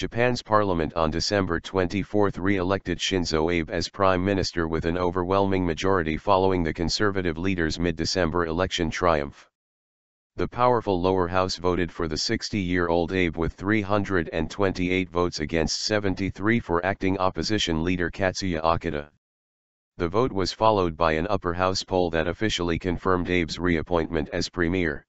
Japan's parliament on December 24 re-elected Shinzo Abe as prime minister with an overwhelming majority following the conservative leader's mid-December election triumph. The powerful lower house voted for the 60-year-old Abe with 328 votes against 73 for acting opposition leader Katsuya Okada. The vote was followed by an upper house poll that officially confirmed Abe's reappointment as premier.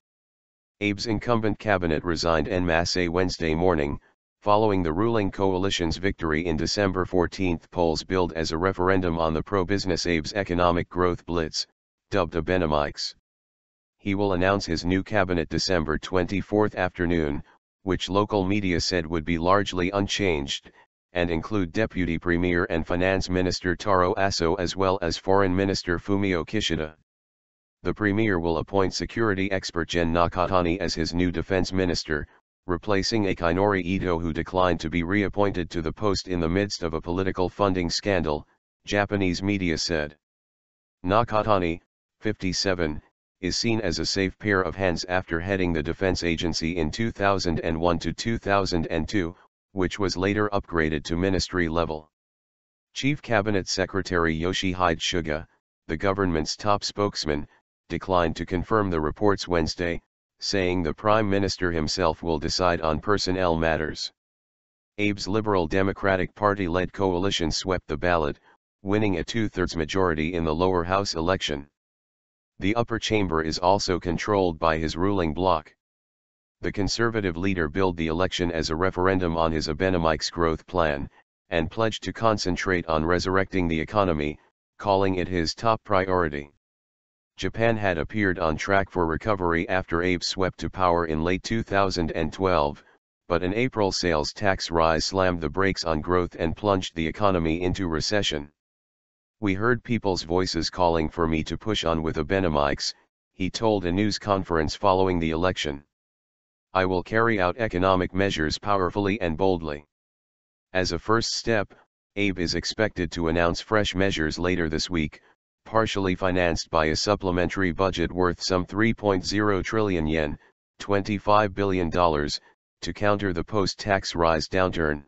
Abe's incumbent cabinet resigned en masse Wednesday morning, following the ruling coalition's victory in December 14. Polls billed as a referendum on the pro-business Abe's economic growth blitz, dubbed Abenomics. He will announce his new cabinet December 24 afternoon, which local media said would be largely unchanged, and include Deputy Premier and Finance Minister Taro Aso as well as Foreign Minister Fumio Kishida. The Premier will appoint security expert Gen Nakatani as his new defense minister, replacing Akinori Ito, who declined to be reappointed to the post in the midst of a political funding scandal, Japanese media said. Nakatani, 57, is seen as a safe pair of hands after heading the defense agency in 2001 to 2002, which was later upgraded to ministry level. Chief Cabinet Secretary Yoshihide Suga, the government's top spokesman, declined to confirm the reports Wednesday, saying the Prime Minister himself will decide on personnel matters. Abe's Liberal Democratic Party-led coalition swept the ballot, winning a two-thirds majority in the lower house election. The upper chamber is also controlled by his ruling bloc. The conservative leader billed the election as a referendum on his Abenomics growth plan, and pledged to concentrate on resurrecting the economy, calling it his top priority. Japan had appeared on track for recovery after Abe swept to power in late 2012, but an April sales tax rise slammed the brakes on growth and plunged the economy into recession. "We heard people's voices calling for me to push on with Abenomics," he told a news conference following the election. "I will carry out economic measures powerfully and boldly." As a first step, Abe is expected to announce fresh measures later this week, partially financed by a supplementary budget worth some 3.0 trillion yen, $25 billion, to counter the post-tax rise downturn.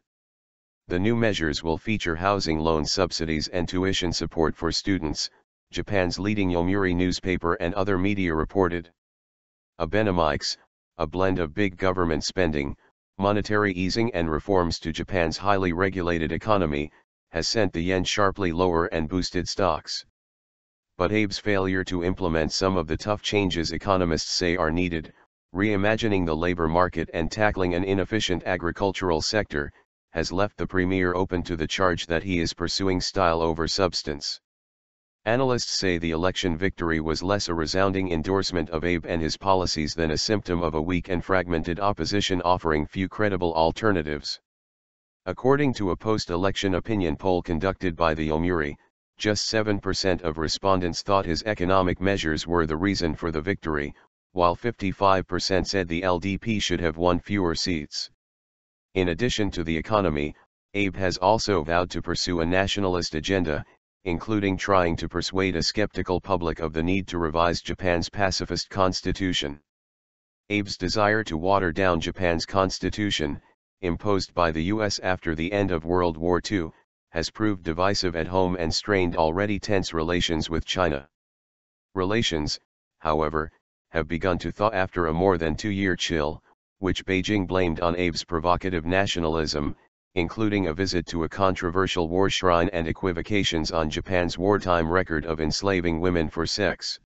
The new measures will feature housing loan subsidies and tuition support for students, Japan's leading Yomiuri newspaper and other media reported. Abenomics, a blend of big government spending, monetary easing and reforms to Japan's highly regulated economy, has sent the yen sharply lower and boosted stocks. But Abe's failure to implement some of the tough changes economists say are needed, reimagining the labor market and tackling an inefficient agricultural sector, has left the premier open to the charge that he is pursuing style over substance. Analysts say the election victory was less a resounding endorsement of Abe and his policies than a symptom of a weak and fragmented opposition offering few credible alternatives. According to a post-election opinion poll conducted by the Yomiuri, just 7% of respondents thought his economic measures were the reason for the victory, while 55% said the LDP should have won fewer seats. In addition to the economy, Abe has also vowed to pursue a nationalist agenda, including trying to persuade a skeptical public of the need to revise Japan's pacifist constitution. Abe's desire to water down Japan's constitution, imposed by the U.S. after the end of World War II, has proved divisive at home and strained already tense relations with China. Relations, however, have begun to thaw after a more than two-year chill, which Beijing blamed on Abe's provocative nationalism, including a visit to a controversial war shrine and equivocations on Japan's wartime record of enslaving women for sex.